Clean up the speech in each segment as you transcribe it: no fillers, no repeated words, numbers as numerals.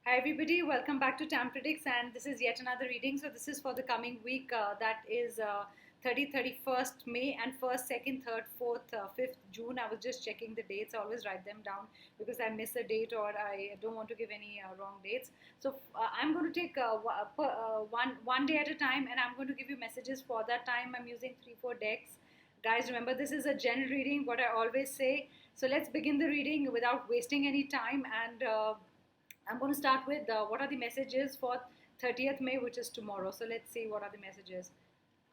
Hi everybody, welcome back to Tam Predicts, and this is yet another reading. So this is for the coming week, that is 30th, 31st May, and 1st, 2nd, 3rd, 4th, 5th June. I was just checking the dates. I always write them down because I miss a date or I don't want to give any wrong dates. So I'm going to take one day at a time, and I'm going to give you messages for that time. I'm using 3 4 decks. Guys, remember this is a general reading, what I always say. So let's begin the reading without wasting any time, and I'm going to start with what are the messages for 30th May, which is tomorrow. So let's see what are the messages.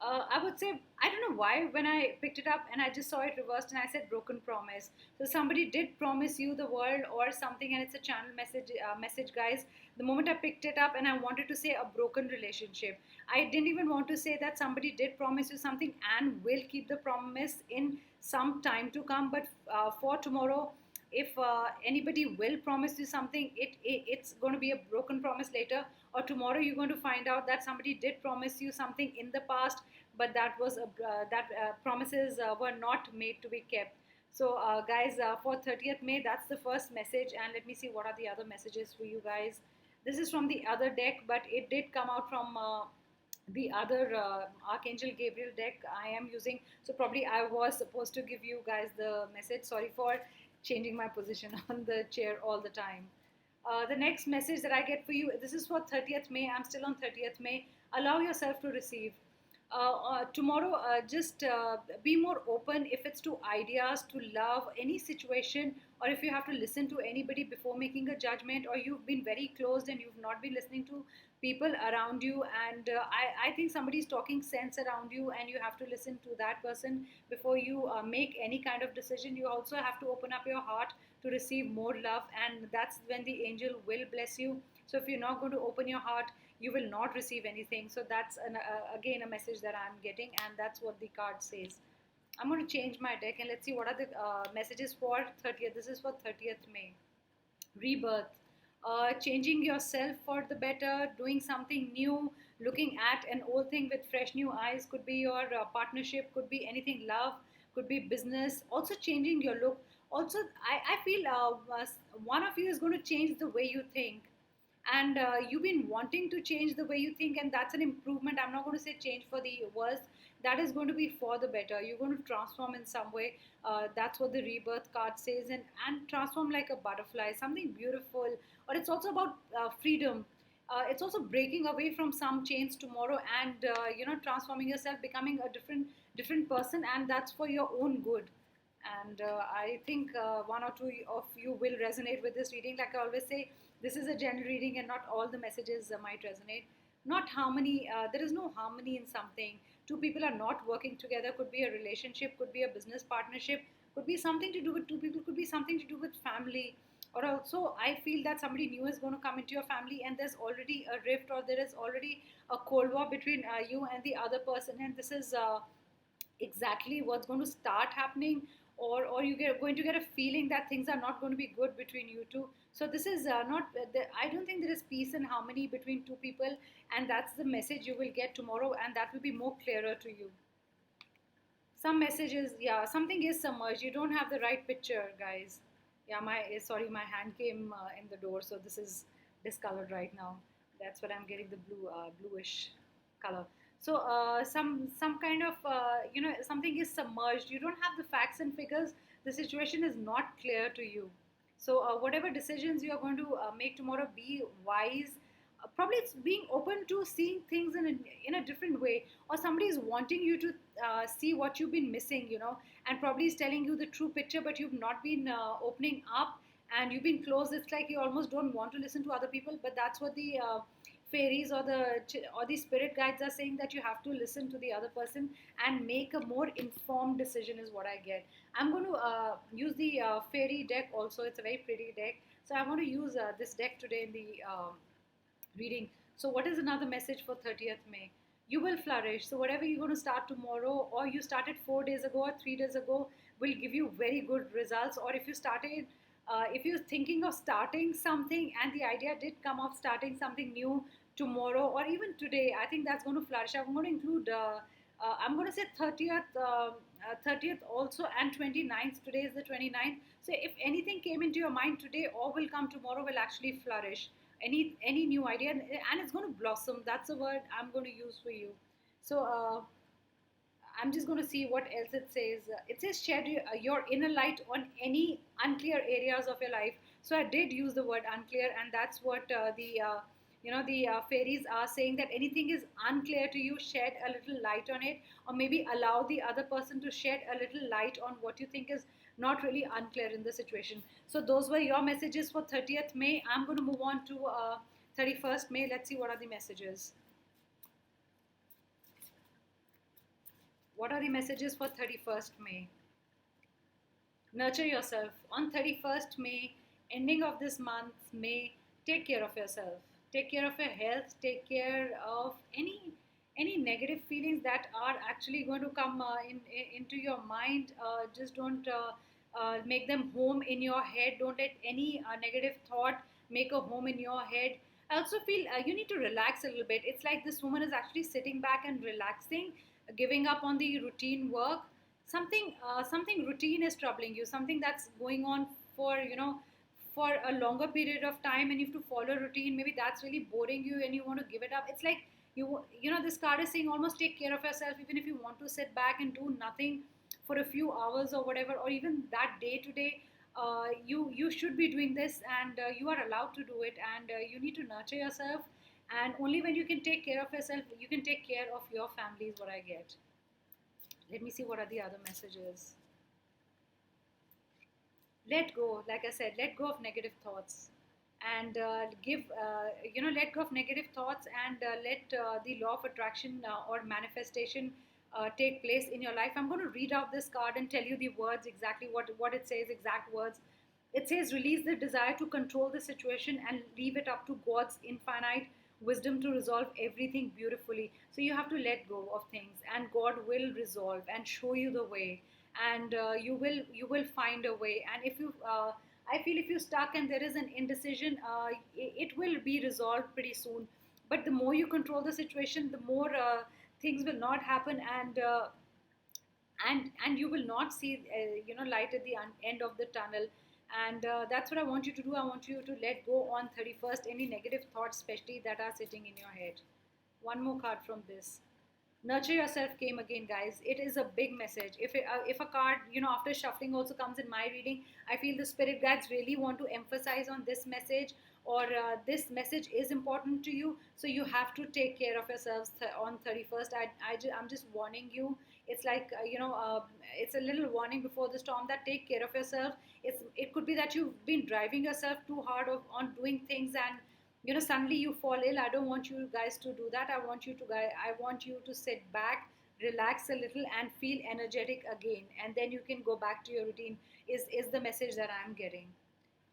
I would say, I don't know why, when I picked it up and I just saw it reversed and I said broken promise. So somebody did promise you the world or something, and it's a channel message, guys. The moment I picked it up and I wanted to say a broken relationship, I didn't even want to say that somebody did promise you something and will keep the promise in some time to come. But for tomorrow, if anybody will promise you something, it's going to be a broken promise later, or tomorrow you're going to find out that somebody did promise you something in the past, but that promises were not made to be kept. So guys, for 30th May, that's the first message, and let me see what are the other messages for you guys. This is from the other deck, but it did come out from the other Archangel Gabriel deck I am using. So probably I was supposed to give you guys the message. Sorry for changing my position on the chair all the time. The next message that I get for you, this is for 30th May. I'm still on 30th May. Allow yourself to receive. Tomorrow, just be more open if it's to ideas, to love, any situation, or if you have to listen to anybody before making a judgment, or you've been very closed and you've not been listening to people around you, and I think somebody's talking sense around you, and you have to listen to that person before you make any kind of decision. You also have to open up your heart to receive more love, and that's when the angel will bless you. So if you're not going to open your heart, you will not receive anything. So that's again a message that I'm getting, and that's what the card says. I'm going to change my deck and let's see what are the messages for 30th. This is for 30th May. Rebirth. Changing yourself for the better, doing something new, looking at an old thing with fresh new eyes. Could be your partnership, could be anything, love, could be business. Also changing your look. Also, I feel one of you is going to change the way you think, and you've been wanting to change the way you think, and that's an improvement. I'm not going to say change for the worse. That is going to be for the better. You're going to transform in some way. That's what the rebirth card says, and transform like a butterfly, something beautiful. Or it's also about freedom. It's also breaking away from some chains tomorrow, and transforming yourself, becoming a different person, and that's for your own good. And I think one or two of you will resonate with this reading. Like I always say, this is a general reading, and not all the messages might resonate. Not harmony. There is no harmony in something. Two people are not working together. Could be a relationship. Could be a business partnership. Could be something to do with two people. Could be something to do with family. Or also, I feel that somebody new is going to come into your family, and there's already a rift, or there is already a cold war between you and the other person, and this is exactly what's going to start happening, or you get going to get a feeling that things are not going to be good between you two. So this is not I don't think there is peace and harmony between two people, and that's the message you will get tomorrow, and that will be more clearer to you. Some messages, yeah, something is submerged. You don't have the right picture, guys. Yeah, sorry, my hand came in the door, so this is discolored right now. That's what I'm getting, the bluish color. So some kind of something is submerged. You don't have the facts and figures. The situation is not clear to you. So whatever decisions you are going to make tomorrow, be wise. Probably it's being open to seeing things in a different way, or somebody is wanting you to see what you've been missing, and probably is telling you the true picture, but you've not been opening up, and you've been closed. It's like you almost don't want to listen to other people, but that's what the fairies or the spirit guides are saying, that you have to listen to the other person and make a more informed decision, is what I get. I'm going to use the fairy deck also. It's a very pretty deck, so I want to use this deck today in the reading. So, what is another message for 30th May? You will flourish. So, whatever you're going to start tomorrow, or you started 4 days ago or 3 days ago, will give you very good results. Or if you're thinking of starting something and the idea did come of starting something new tomorrow or even today, I think that's going to flourish. I'm going to include. I'm going to say 30th also, and 29th. Today is the 29th. So if anything came into your mind today or will come tomorrow, will actually flourish. any new idea, and it's going to blossom. That's the word I'm going to use for you. So I'm just going to see what else it says. It says shed your inner light on any unclear areas of your life. So I did use the word unclear, and that's what the fairies are saying, that anything is unclear to you, shed a little light on it, or maybe allow the other person to shed a little light on what you think is not really unclear in the situation. So those were your messages for 30th May. I'm going to move on to 31st May. Let's see what are the messages. What are the messages for 31st May? Nurture yourself. On 31st May, ending of this month, May, take care of yourself. Take care of your health. Take care of any negative feelings that are actually going to come into your mind. Just don't make them home in your head. Don't let any negative thought make a home in your head. I also feel you need to relax a little bit. It's like this woman is actually sitting back and relaxing, giving up on the routine work. Something routine is troubling you, something that's going on for for a longer period of time, and you have to follow routine. Maybe that's really boring you and you want to give it up. It's like this card is saying almost take care of yourself. Even if you want to sit back and do nothing for a few hours or whatever, or even that day to day, you should be doing this, and you are allowed to do it, and you need to nurture yourself. And only when you can take care of yourself, you can take care of your family, is what I get. Let me see what are the other messages. Let go, like I said, let go of negative thoughts, and let go of negative thoughts, and let the law of attraction or manifestation take place in your life. I'm going to read out this card and tell you the words, exactly what it says, exact words. It says, release the desire to control the situation and leave it up to God's infinite wisdom to resolve everything beautifully. So you have to let go of things, and God will resolve and show you the way, and you will find a way. And if you I feel if you're stuck and there is an indecision, it will be resolved pretty soon. But the more you control the situation, the more things will not happen, and you will not see light at the end of the tunnel. And that's what I want you to do. I want you to let go on 31st any negative thoughts, especially that are sitting in your head. One more card from this. Nurture yourself came again, guys. It is a big message. If a card, after shuffling also comes in my reading, I feel the spirit guides really want to emphasize on this message, or this message is important to you, so you have to take care of yourselves on 31st. I'm just warning you. It's like it's a little warning before the storm, that take care of yourself. It could be that you've been driving yourself too hard on doing things, and suddenly you fall ill. I don't want you guys to do that. I want you to sit back, relax a little, and feel energetic again, and then you can go back to your routine, is the message that I'm getting.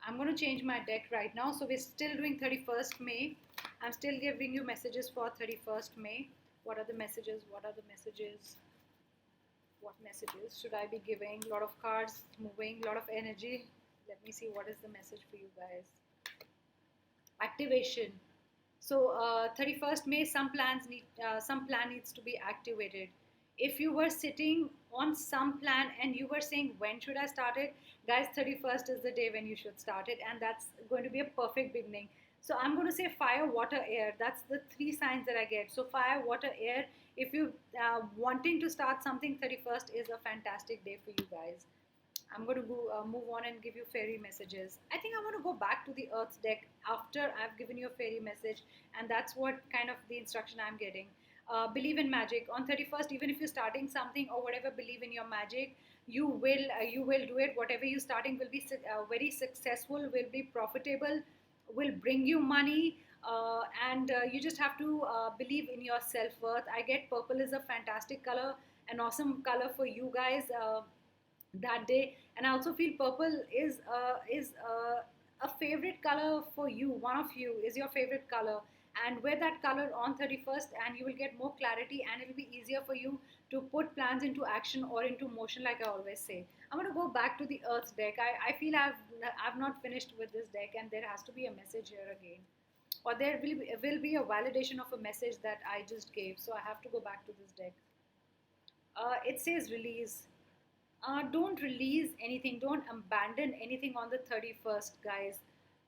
I'm going to change my deck right now. So we're still doing 31st May. I'm still giving you messages for 31st May. What are the messages? What are the messages? What messages should I be giving? A lot of cards moving, a lot of energy. Let me see what is the message for you guys. Activation. So 31st May, some plan needs to be activated. If you were sitting on some plan and you were saying, when should I start it, guys, 31st is the day when you should start it, and that's going to be a perfect beginning. So I'm going to say fire, water, air. That's the three signs that I get. So fire, water, air. If you wanting to start something, 31st is a fantastic day for you guys. I'm going to go, move on and give you fairy messages. I think I want to go back to the Earth's deck after I've given you a fairy message, and that's what kind of the instruction I'm getting. Believe in magic on 31st. Even if you're starting something or whatever, believe in your magic. You will do it. Whatever you're starting will be very successful, will be profitable, will bring you money. And you just have to believe in your self-worth. I get purple is a fantastic color, an awesome color for you guys that day. And I also feel purple is a favorite color for you. One of you is your favorite color, and wear that color on 31st, and you will get more clarity, and it will be easier for you to put plans into action or into motion, like I always say. I'm going to go back to the Earth's deck. I feel I've not finished with this deck, and there has to be a message here again, or there will be a validation of a message that I just gave. So I have to go back to this deck. It says release. Don't release anything, don't abandon anything on the 31st, guys.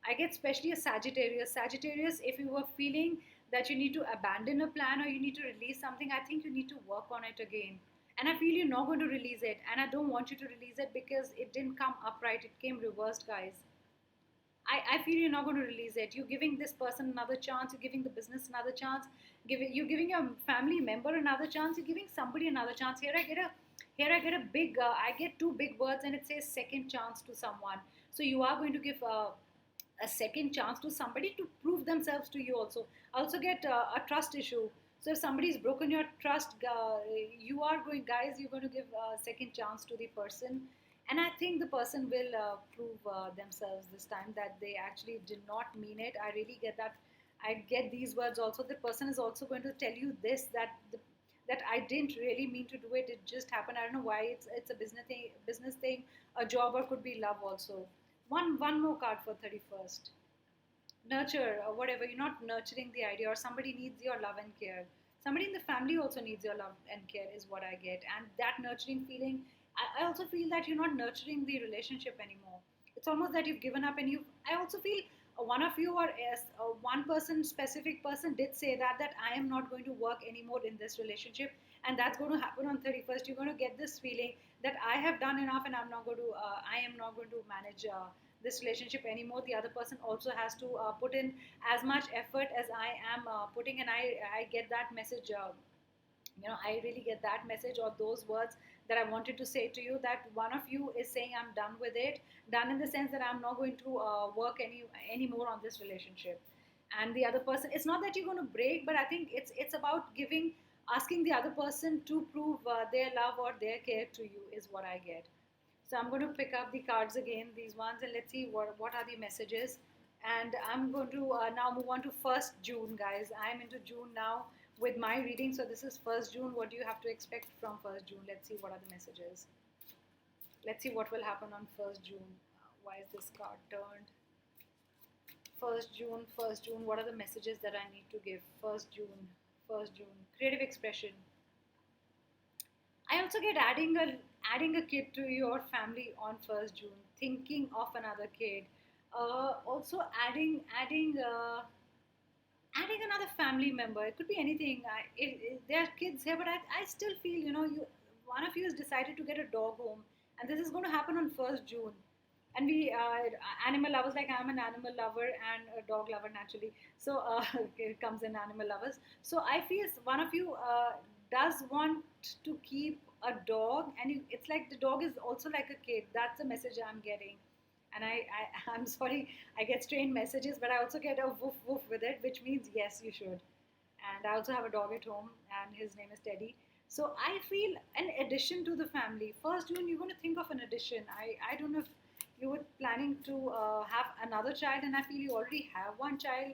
I get especially a Sagittarius. Sagittarius, if you were feeling that you need to abandon a plan or you need to release something, I think you need to work on it again. And I feel you're not going to release it. And I don't want you to release it because it didn't come upright, it came reversed, guys. I feel you're not going to release it. You're giving this person another chance. You're giving the business another chance. You're giving your family member another chance. You're giving somebody another chance. I get two big words, and it says second chance to someone. So you are going to give a second chance to somebody to prove themselves to you. Also, I also get a trust issue. So if somebody's broken your trust, you are going, guys. You're going to give a second chance to the person, and I think the person will prove themselves this time that they actually did not mean it. I really get that. I get these words also. The person is also going to tell you this, that I didn't really mean to do it. It just happened. I don't know why. It's a business thing, a job, or could be love also. One more card for 31st. Nurture or whatever. You're not nurturing the idea, or somebody needs your love and care. Somebody in the family also needs your love and care is what I get. And that nurturing feeling, I also feel that you're not nurturing the relationship anymore. It's almost that you've given up. And you I also feel one of you, or one person, specific person, did say that I am not going to work anymore in this relationship. And that's going to happen on 31st. You're going to get this feeling that I have done enough, and I am not going to manage this relationship anymore. The other person also has to put in as much effort as I am putting. And I get that message. I really get that message, or those words that I wanted to say to you, that one of you is saying I'm done with it. Done in the sense that I'm not going to work anymore on this relationship. And the other person, it's not that you're going to break, but I think it's about asking the other person to prove their love or their care to you is what I get. So I'm going to pick up the cards again, these ones, and let's see what are the messages. And I'm going to now move on to 1st June, guys. I'm into June now with my reading. So this is 1st June. What do you have to expect from 1st June? Let's see what are the messages. Let's see what will happen on 1st June. Why is this card turned? 1st June, 1st June. What are the messages that I need to give? 1st June, 1st June. Creative expression. I also get adding a kid to your family on 1st June. Thinking of another kid. Also adding another family member. It could be anything. There are kids here, but I still feel, one of you has decided to get a dog home, and this is going to happen on 1st June. And we animal lovers, like I'm an animal lover and a dog lover naturally. So it comes in animal lovers. So I feel one of you does want to keep a dog, and it's like the dog is also like a kid. That's the message I'm getting. And I'm sorry, I get strange messages, but I also get a woof woof with it, which means yes, you should. And I also have a dog at home, and his name is Teddy. So I feel an addition to the family. 1st June, you're going to think of an addition. I don't know if you were planning to have another child, and I feel you already have one child,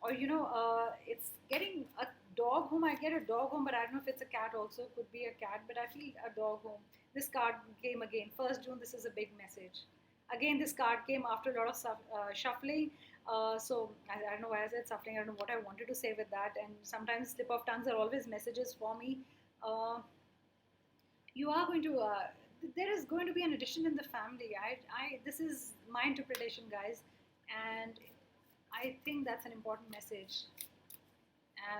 or it's getting a dog home. I get a dog home, but I don't know if it's a cat also. Could be a cat, but I feel a dog home. This card came again. 1st June, this is a big message. Again, this card came after a lot of shuffling. So I don't know why I said shuffling. I don't know what I wanted to say with that. And sometimes slip of tongues are always messages for me. Uh, you are going to. There is going to be an addition in the family. This is my interpretation, guys, and I think that's an important message.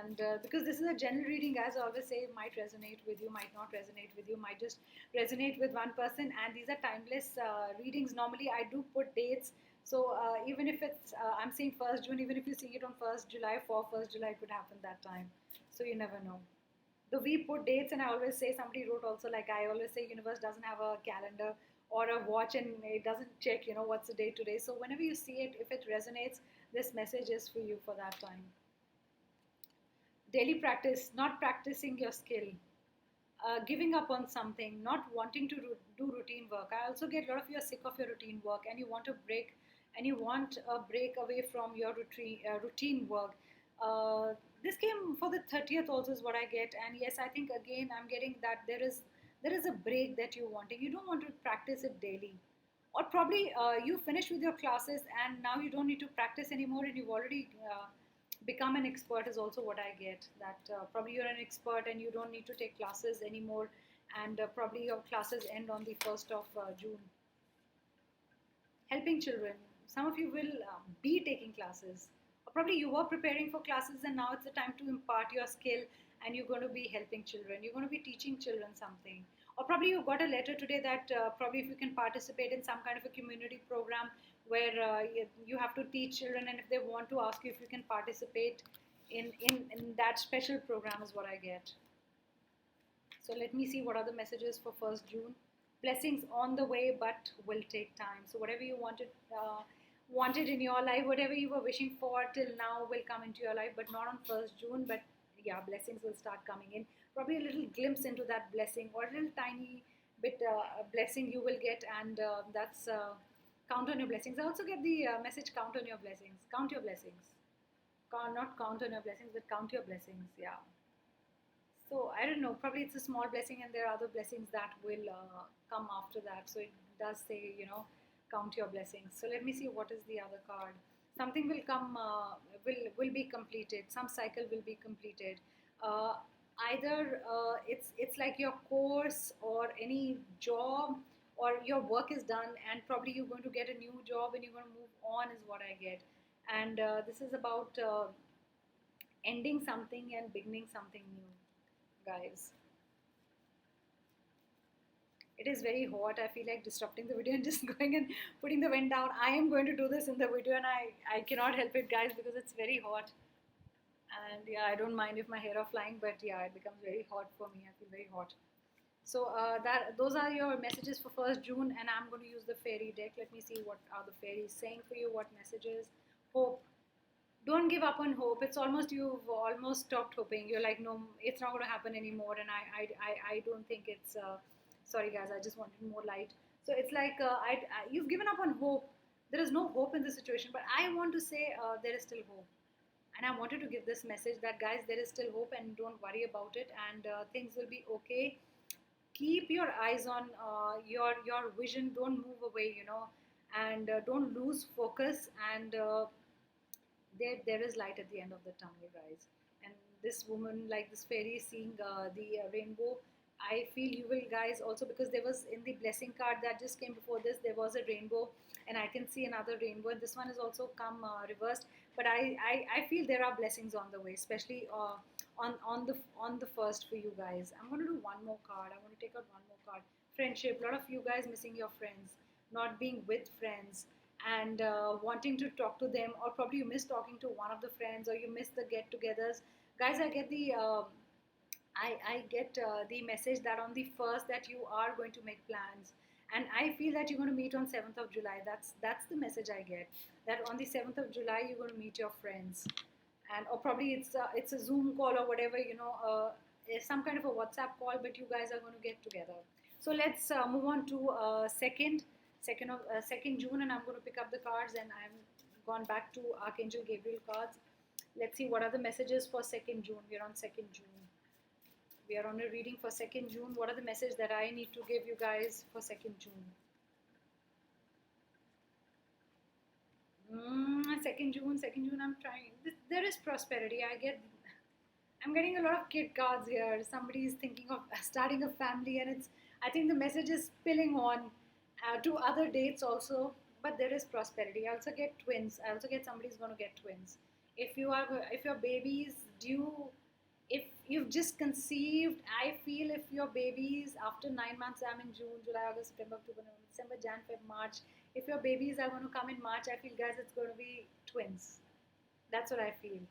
And because this is a general reading, guys, I always say it might resonate with you, might not resonate with you, might just resonate with one person. And these are timeless readings. Normally I do put dates, so even if it's I'm saying 1st June, even if you see it on 1st July, for 1st July, it could happen that time. So you never know. Though we put dates, and I always say, somebody wrote also, like I always say, universe doesn't have a calendar or a watch, and it doesn't check what's the date today. So whenever you see it, if it resonates, this message is for you for that time. Daily practice, not practicing your skill, giving up on something, not wanting to do routine work. I also get a lot of you are sick of your routine work, and you want a break, and you want a break away from your routine work. This came for the 30th also is what I get. And yes, I think again I'm getting that there is a break that you're wanting. You don't want to practice it daily, or probably you finish with your classes and now you don't need to practice anymore, and you've already become an expert is also what I get. That probably you're an expert and you don't need to take classes anymore, and probably your classes end on the 1st of June. Helping children. some of you will be taking classes, or probably you were preparing for classes and now it's the time to impart your skill, and you're going to be helping children, you're going to be teaching children something. Or probably you got a letter today that probably if you can participate in some kind of a community program where you have to teach children, and if they want to ask you if you can participate in that special program is what I get. So let me see what are the messages for 1st June. Blessings on the way, but will take time. So whatever you wanted in your life, whatever you were wishing for till now will come into your life, but not on 1st June. But yeah, blessings will start coming in. Probably a little glimpse into that blessing, or a little tiny bit blessing you will get, and that's count on your blessings. I also get the message count on your blessings. Count your blessings. Not count on your blessings, but count your blessings. Yeah. So I don't know. Probably it's a small blessing, and there are other blessings that will come after that. So it does say, count your blessings. So let me see what is the other card. Something will come. Will be completed. Some cycle will be completed. Either it's like your course or any job, or your work is done, and probably you're going to get a new job and you're going to move on. Is what I get. And this is about ending something and beginning something new, guys. It is very hot. I feel like disrupting the video and just going and putting the wind down. I am going to do this in the video, and I cannot help it, guys, because it's very hot. And yeah, I don't mind if my hair are flying, but yeah, it becomes very hot for me. I feel very hot. So those are your messages for 1st June, and I'm going to use the fairy deck. Let me see what are the fairies saying for you. What messages? Hope. Don't give up on hope. It's almost, you've almost stopped hoping. You're like, no, it's not going to happen anymore, and I don't think it's. Sorry, guys, I just wanted more light. So it's like you've given up on hope. There is no hope in the situation, but I want to say there is still hope, and I wanted to give this message that, guys, there is still hope, and don't worry about it, and things will be okay. Keep your eyes on your vision. Don't move away, and don't lose focus, and there is light at the end of the tunnel, guys. And this woman, like this fairy, seeing the rainbow. I feel you will, guys, also, because there was in the blessing card that just came before this, there was a rainbow, and I can see another rainbow, and this one has also come reversed. But I feel there are blessings on the way, especially on the first for you guys. I'm going to do one more card. I want to take out one more card. Friendship. A lot of you guys missing your friends, not being with friends, and wanting to talk to them, or probably you miss talking to one of the friends, or you miss the get-togethers. Guys, I get the I get the message that on the first that you are going to make plans, and I feel that you're going to meet on 7th of July. That's the message I get. That on the 7th of July you're going to meet your friends, and or probably it's a Zoom call or whatever, some kind of a WhatsApp call, but you guys are going to get together. So let's move on to second June, and I'm going to pick up the cards, and I'm gone back to Archangel Gabriel cards. Let's see what are the messages for 2nd June. We're on 2nd June. We are on a reading for 2nd June. What are the messages that I need to give you guys for 2nd June? 2nd June, 2nd June. I'm trying. There is prosperity. I'm getting a lot of kid cards here. Somebody is thinking of starting a family, and I think the message is spilling on to other dates also. But there is prosperity. I also get twins. I also get somebody's going to get twins. If your baby's due, if you've just conceived, I feel if your babies after 9 months, I'm in June, July, August, September, October, November, December, Jan, Feb, March. If your babies are going to come in March, I feel, guys, it's going to be twins. That's what I feel.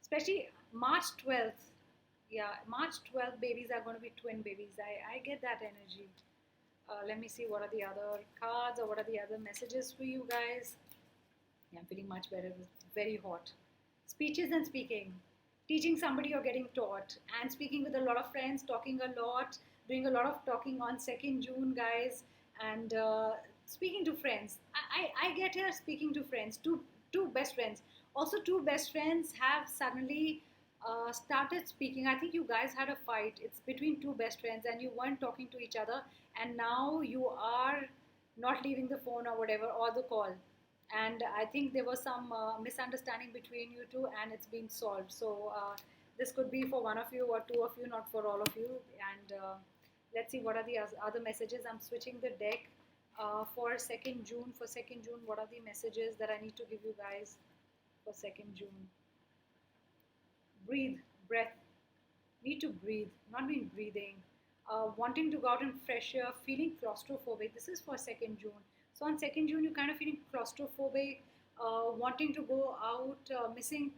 Especially March 12th. Yeah, March 12th, babies are going to be twin babies. I get that energy. Let me see what are the other cards, or what are the other messages for you guys. Yeah, I'm feeling much better. It's very hot. Speeches and speaking. Teaching somebody or getting taught, and speaking with a lot of friends, talking a lot, doing a lot of talking on 2nd June, guys, and speaking to friends. I get here speaking to friends, two best friends. Also, two best friends have suddenly started speaking. I think you guys had a fight. It's between two best friends, and you weren't talking to each other, and now you are not leaving the phone or whatever, or the call. And I think there was some misunderstanding between you two, and it's been solved. So this could be for one of you or two of you, not for all of you. And let's see what are the other messages. I'm switching the deck. For 2nd June. For 2nd June, what are the messages that I need to give you guys for 2nd June? Breathe, breath. Need to breathe, not been breathing. Wanting to go out in fresh air, feeling claustrophobic. This is for 2nd June. So on 2nd June, you're kind of feeling claustrophobic, wanting to go out, missing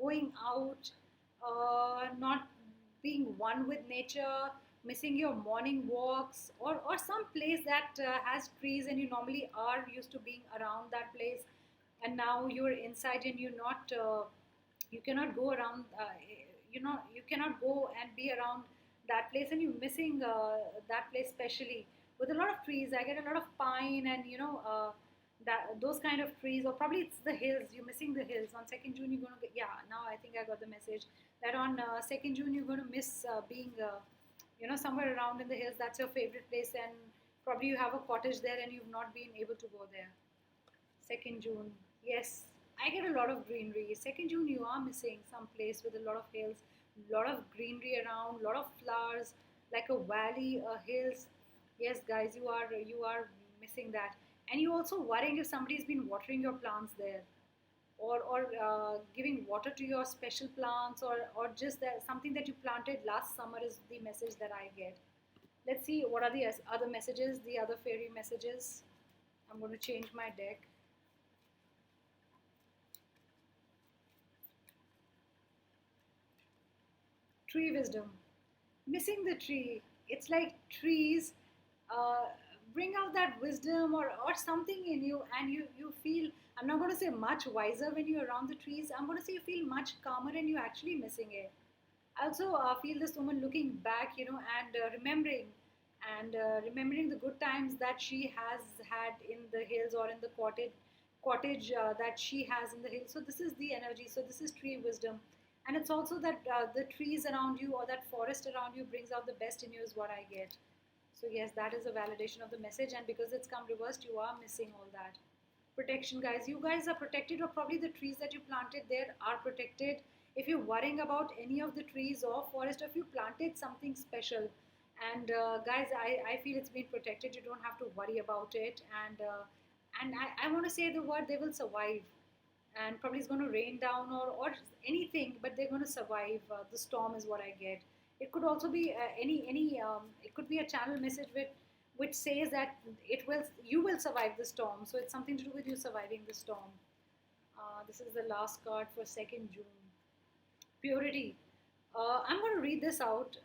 going out, not being one with nature, missing your morning walks, or some place that has trees and you normally are used to being around that place, and now you're inside and you're not. You cannot go around. You cannot go and be around that place, and you're missing that place, especially with a lot of trees. I get a lot of pine and that those kind of trees, or probably it's the hills. You're missing the hills. On 2nd June, you're gonna get, yeah. Now I think I got the message that on 2nd June you're gonna miss being somewhere around in the hills. That's your favorite place, and probably you have a cottage there and you've not been able to go there. 2nd June, yes, I get a lot of greenery. 2nd June, you are missing some place with a lot of hills, a lot of greenery around, a lot of flowers, like a valley, hills. Yes, guys, you are missing that, and you also worrying if somebody's been watering your plants there, or giving water to your special plants, or just that something that you planted last summer is the message that I get. Let's see what are the other messages, the other fairy messages. I'm going to change my deck. Tree wisdom. Missing the tree. It's like trees uh, bring out that wisdom, or something in you, and you feel, I'm not going to say much wiser when you're around the trees. I'm going to say you feel much calmer and you're actually missing it. I also feel this woman looking back, and remembering the good times that she has had in the hills, or in the cottage that she has in the hills. So this is the energy. So this is tree wisdom, and it's also that the trees around you, or that forest around you, brings out the best in you, is what I get. So yes, that is a validation of the message, and because it's come reversed, you are missing all that. Protection, guys. You guys are protected, or probably the trees that you planted there are protected. If you're worrying about any of the trees or forest, or if you planted something special, and guys, I feel it's been protected. You don't have to worry about it, and I want to say the word, they will survive, and probably it's going to rain down, or anything, but they're going to survive. The storm is what I get. It could also be any it could be a channel message which says that it will you will survive the storm. So it's something to do with you surviving the storm. This is the last card for 2nd June. Purity. I'm going to read this out.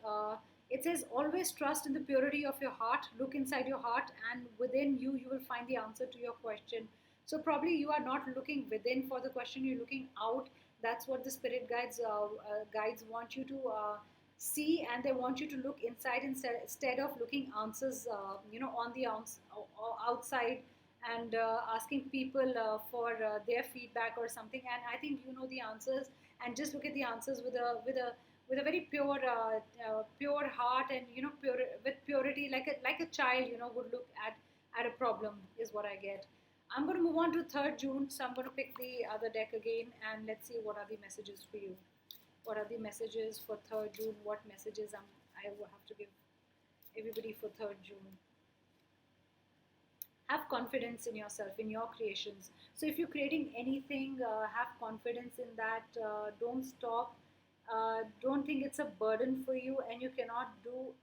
It says, always trust in the purity of your heart. Look inside your heart, and within you, you will find the answer to your question. So, probably you are not looking within for the question, you're looking out. That's what the spirit guides want you to see, and they want you to look inside instead of looking answers, on the outside, and asking people for their feedback or something. And I think you know the answers, and just look at the answers with a very pure heart, and pure with purity, like a child would look at a problem, is what I get. I'm going to move on to 3rd June, so I'm going to pick the other deck again, and let's see what are the messages for you. What are the messages for 3rd June? What messages I will have to give everybody for 3rd June? Have confidence in yourself, in your creations. So if you're creating anything, have confidence in that. Don't stop. Don't think it's a burden for you and you cannot do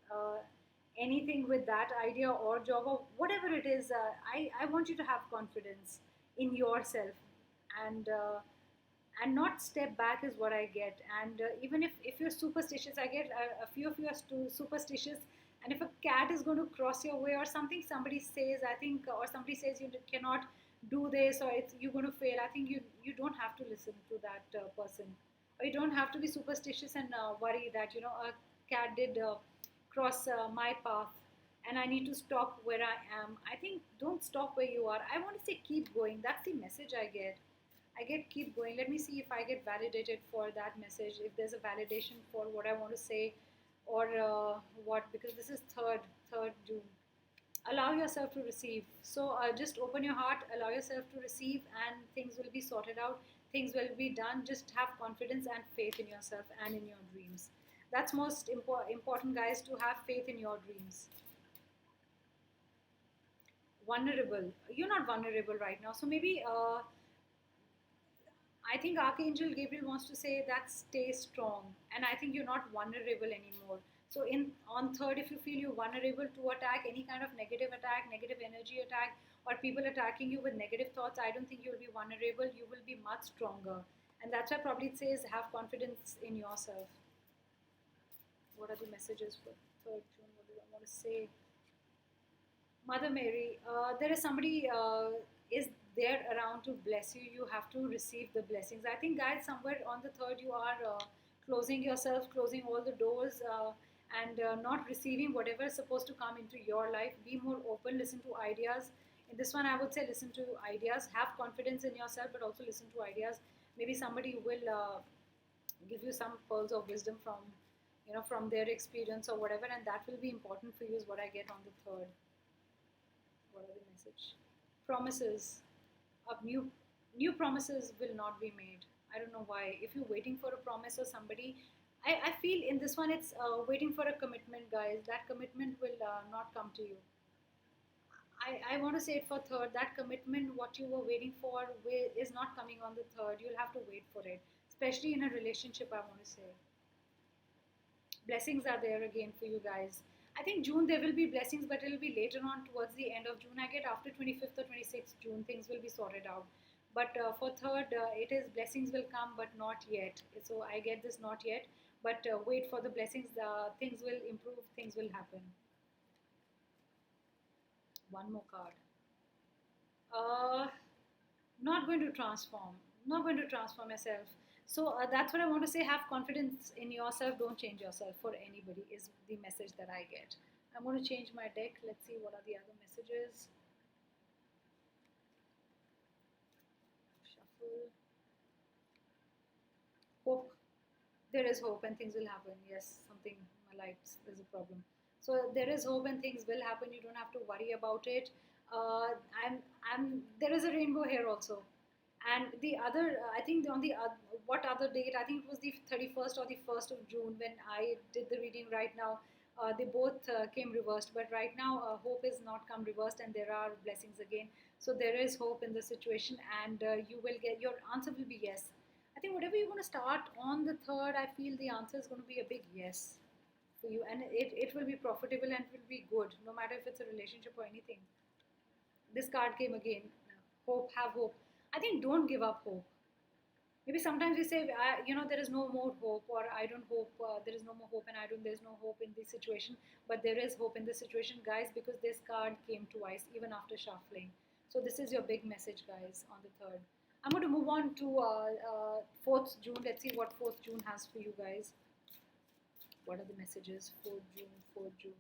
anything with that idea or job or whatever it is. I want you to have confidence in yourself, and not step back, is what I get. And even if you're superstitious, I get a few of you are superstitious, and if a cat is going to cross your way, or something somebody says, I think, or somebody says you cannot do this, or you're going to fail, I think you don't have to listen to that person, or you don't have to be superstitious and worry that a cat did cross my path and I need to stop where I am. I think don't stop where you are. I want to say keep going. That's the message I get. I get keep going. Let me see if I get validated for that message, if there's a validation for what I want to say, or what, because this is third June. Allow yourself to receive. So just open your heart, allow yourself to receive, and things will be sorted out. Things will be done. Just have confidence and faith in yourself and in your dreams. That's most important, guys, to have faith in your dreams. vulnerable. You're not vulnerable right now. So maybe I think Archangel Gabriel wants to say that stay strong, and I think you're not vulnerable anymore. So in on third, if you feel you're vulnerable to attack any kind of negative attack, negative energy attack, or people attacking you with negative thoughts, I don't think you'll be vulnerable. You will be much stronger, and that's why probably it says have confidence in yourself. What are the messages for third June? What do I want to say? Mother Mary, there is somebody is there around to bless you. You have to receive the blessings. I think, guys, somewhere on the third, you are closing yourself, closing all the doors, and not receiving whatever is supposed to come into your life. Be more open. Listen to ideas. In this one, I would say listen to ideas. Have confidence in yourself, but also listen to ideas. Maybe somebody will give you some pearls of wisdom from from their experience or whatever, and that will be important for you. Is what I get on the third. What are the message? Promises of new promises will not be made. I don't know why. If you're waiting for a promise or somebody, I feel in this one it's waiting for a commitment, guys. That commitment will not come to you. I want to say it for third. That commitment, what you were waiting for, is not coming on the third. You'll have to wait for it, especially in a relationship. I want to say blessings are there again for you guys. I think June there will be blessings, but it'll be later on towards the end of June. I get after 25th or 26th June, things will be sorted out. But for third, it is blessings will come, but not yet. So I get this not yet. But wait for the blessings. Things will improve. Things will happen. One more card. Uh, Not going to transform. Not going to transform myself. So that's what I want to say. Have confidence in yourself. Don't change yourself for anybody, is the message that I get. I'm going to change my deck. Let's see what are the other messages. Shuffle. Hope. There is hope and things will happen. Yes, something in my life is a problem. So there is hope and things will happen. You don't have to worry about it. Uh, there is a rainbow here also. And the other, I think on the what other date? I think it was the 31st or the 1st of June when I did the reading. Right now, they both came reversed. But right now, hope is not come reversed, and there are blessings again. So there is hope in the situation, and you will get your answer will be yes. I think whatever you're going to start on the third, I feel the answer is going to be a big yes for you, and it will be profitable and it will be good, no matter if it's a relationship or anything. This card came again. Hope, have hope. I think don't give up hope. Maybe sometimes we say, there is no more hope, or I don't hope, there is no more hope, and there's no hope in this situation. But there is hope in this situation, guys, because this card came twice, even after shuffling. So this is your big message, guys, on the third. I'm going to move on to 4th June. Let's see what 4th June has for you guys. What are the messages? 4th June, 4th June.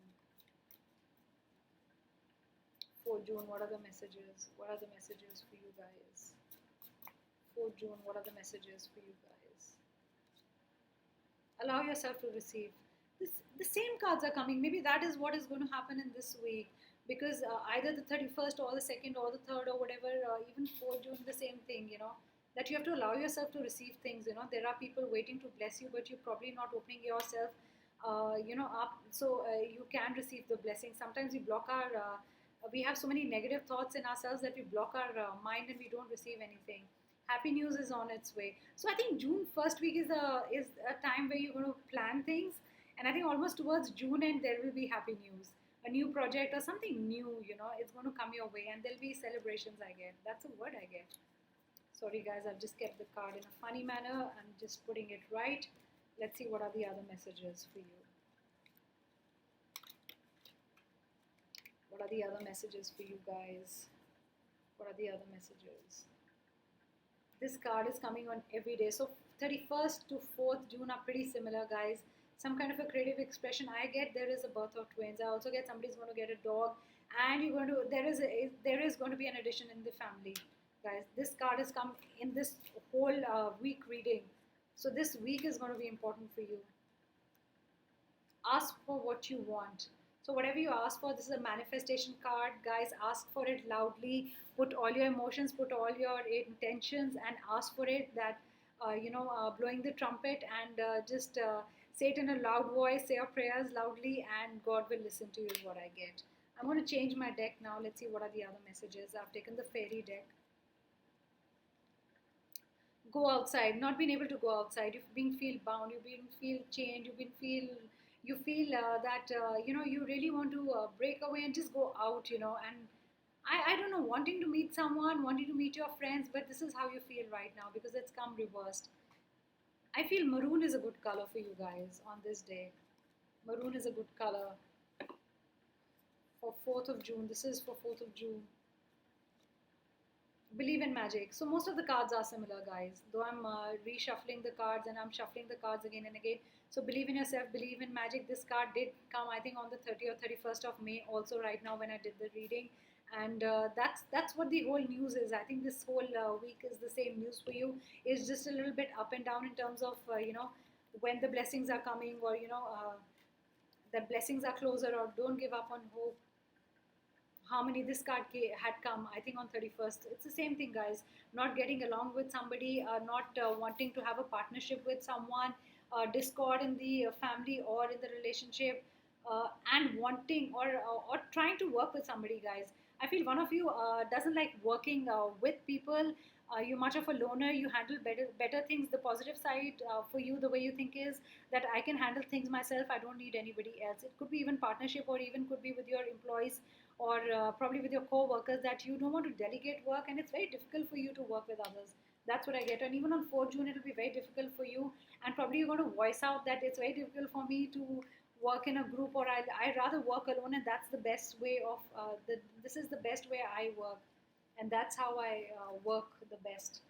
4th June, what are the messages? What are the messages for you guys? 4th June, what are the messages for you guys? Allow yourself to receive. The same cards are coming. Maybe that is what is going to happen in this week. Because either the 31st or the 2nd or the 3rd or whatever, even 4th June, the same thing, that you have to allow yourself to receive things. There are people waiting to bless you, but you're probably not opening yourself, up so you can receive the blessing. Sometimes we block our we have so many negative thoughts in ourselves that we block our mind and we don't receive anything. Happy news is on its way. So I think June first week is a time where you're going to plan things, and I think almost towards June end there will be happy news, a new project or something new. It's going to come your way, and there'll be celebrations. I get that's a word I get. Sorry guys, I've just kept the card in a funny manner. I'm just putting it right. Let's see what are the other messages for you. What are the other messages for you guys? What are the other messages? This card is coming on every day. So 31st to 4th June are pretty similar, guys. Some kind of a creative expression. I get there is a birth of twins. I also get somebody's going to get a dog, and you're going to there is going to be an addition in the family, guys. This card has come in this whole week reading. So this week is going to be important for you. Ask for what you want. So whatever you ask for, this is a manifestation card, guys. Ask for it loudly. Put all your emotions, put all your intentions, and ask for it. That blowing the trumpet, and just say it in a loud voice. Say your prayers loudly, and God will listen to you. Is what I get. I'm going to change my deck now. Let's see what are the other messages. I've taken the fairy deck. Go outside, not being able to go outside, you've been feel bound, you've been feel chained, you feel that you really want to break away and just go out, and I don't know, wanting to meet someone, wanting to meet your friends, but this is how you feel right now because it's come reversed. I feel maroon is a good color for you guys on this day. Maroon is a good color for 4th of June. This is for 4th of June. Believe in magic. So most of the cards are similar, guys. Though I'm reshuffling the cards and I'm shuffling the cards again and again. So believe in yourself, believe in magic. This card did come, I think, on the 30th or 31st of May. Also, right now when I did the reading, and that's what the whole news is. I think this whole week is the same news for you. It's just a little bit up and down in terms of when the blessings are coming, or the blessings are closer, or don't give up on hope. Harmony, this card had come, I think, on 31st. It's the same thing, guys. Not getting along with somebody, not wanting to have a partnership with someone, discord in the family or in the relationship, and wanting or trying to work with somebody, guys. I feel one of you doesn't like working with people. You're much of a loner. You handle better things. The positive side for you, the way you think, is that I can handle things myself. I don't need anybody else. It could be even partnership, or even could be with your employees, or probably with your co-workers, that you don't want to delegate work, and it's very difficult for you to work with others. That's what I get. And even on 4th June, it'll be very difficult for you, and probably you're going to voice out that it's very difficult for me to work in a group, or I rather work alone, and that's the best way of this is the best way I work, and that's how I work the best.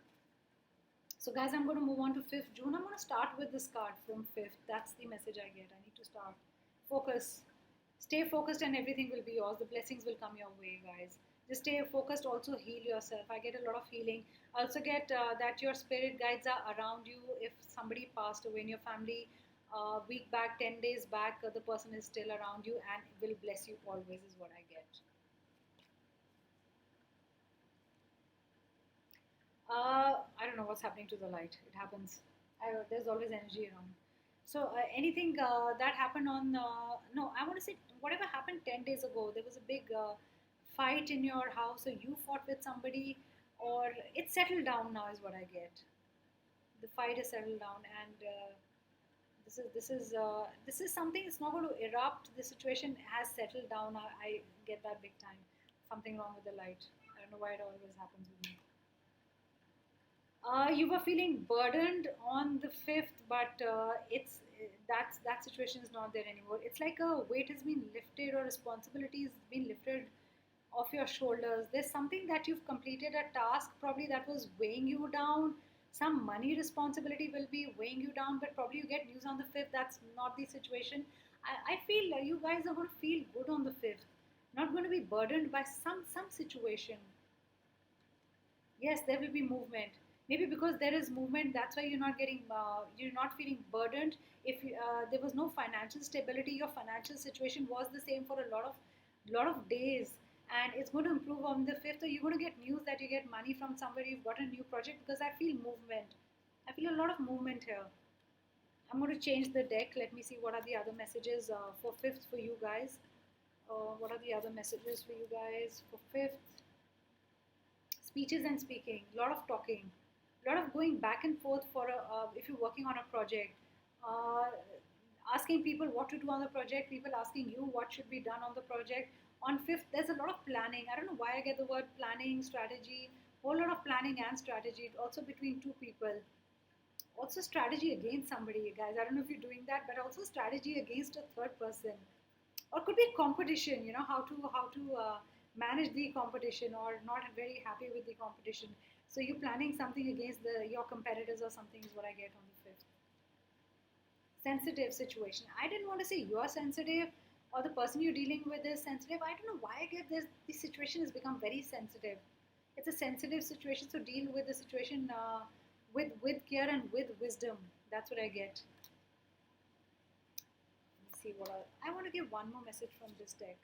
So guys, I'm going to move on to 5th June. I'm going to start with this card from 5th. That's the message I get. I need to start. Focus. Stay focused and everything will be yours. The blessings will come your way, guys. Just stay focused. Also heal yourself. I get a lot of healing. I also get that your spirit guides are around you. If somebody passed away in your family a week back, 10 days back, the person is still around you and will bless you always, is what I get. I don't know what's happening to the light. It happens. There's always energy around. So anything that happened on no, I want to say whatever happened 10 days ago. There was a big fight in your house, or you fought with somebody, or it's settled down now, is what I get. The fight is settled down, and this is something. It's not going to erupt. The situation has settled down. I get that big time. Something wrong with the light. I don't know why it always happens with me. You were feeling burdened on the 5th, but it's that situation is not there anymore. It's like a weight has been lifted, or responsibility has been lifted off your shoulders. There's something that you've completed, a task probably that was weighing you down. Some money responsibility will be weighing you down, but probably you get news on the 5th. That's not the situation. I feel you guys are going to feel good on the 5th. Not going to be burdened by some situation. Yes, there will be movement. Maybe because there is movement, that's why you're not feeling burdened. If there was no financial stability, your financial situation was the same for a lot of days, and it's going to improve on the 5th. Or you're going to get news that you get money from somebody, you've got a new project, because I feel movement. I feel a lot of movement here. I'm going to change the deck. Let me see what are the other messages for 5th for you guys. What are the other messages for you guys for 5th? Speeches and speaking, a lot of talking, a lot of going back and forth for if you're working on a project, uh, asking people what to do on the project, people asking you what should be done on the project. On 5th, there's a lot of planning. I don't know why I get the word planning, strategy, whole lot of planning and strategy, also between two people. Also strategy against somebody, guys. I don't know if you're doing that, but also strategy against a third person, or could be competition. How to manage the competition, or not very happy with the competition. So you're planning something against your competitors or something, is what I get on the 5th. Sensitive situation. I didn't want to say you're sensitive, or the person you're dealing with is sensitive. I don't know why I get this. This situation has become very sensitive. It's a sensitive situation, so deal with the situation with care and with wisdom. That's what I get. Let's see what I want to give one more message from this deck.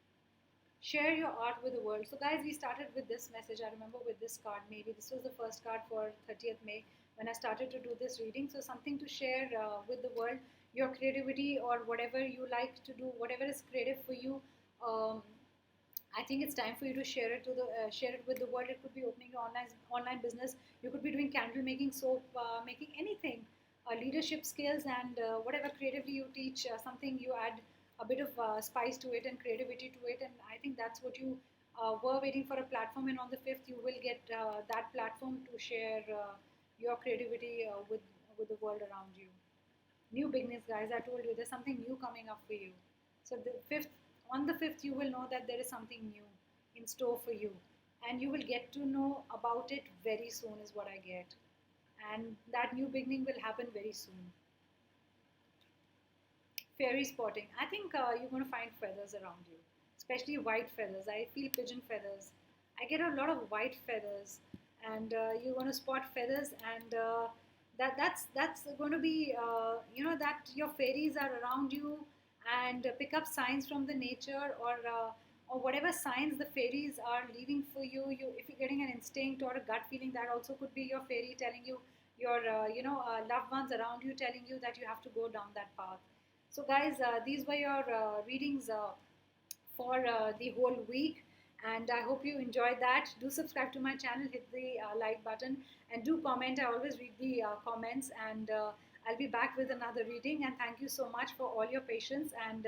Share your art with the world. So guys, we started with this message. I remember with this card, maybe this was the first card for 30th May when I started to do this reading. So something to share with the world, your creativity, or whatever you like to do, whatever is creative for you. um, I think it's time for you to share it with the world. It could be opening your online business. You could be doing candle making, soap making, anything. Leadership skills and whatever creatively you teach, something you add a bit of spice to it and creativity to it. And I think that's what you were waiting for, a platform. And on the 5th, you will get that platform to share your creativity with the world around you. New beginnings, guys. I told you there's something new coming up for you. So the 5th, on the 5th, you will know that there is something new in store for you, and you will get to know about it very soon, is what I get. And that new beginning will happen very soon. Fairy spotting. I think you're going to find feathers around you, especially white feathers. I feel pigeon feathers. I get a lot of white feathers, and you're going to spot feathers, and that's going to be that your fairies are around you, and pick up signs from the nature, or whatever signs the fairies are leaving for you. You, if you're getting an instinct or a gut feeling, that also could be your fairy telling you, your loved ones around you telling you that you have to go down that path. So, guys, these were your readings for the whole week, and I hope you enjoyed that. Do subscribe to my channel, hit the like button, and do comment. I always read the comments, and I'll be back with another reading. And thank you so much for all your patience and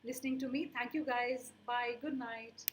listening to me. Thank you, guys. Bye. Good night.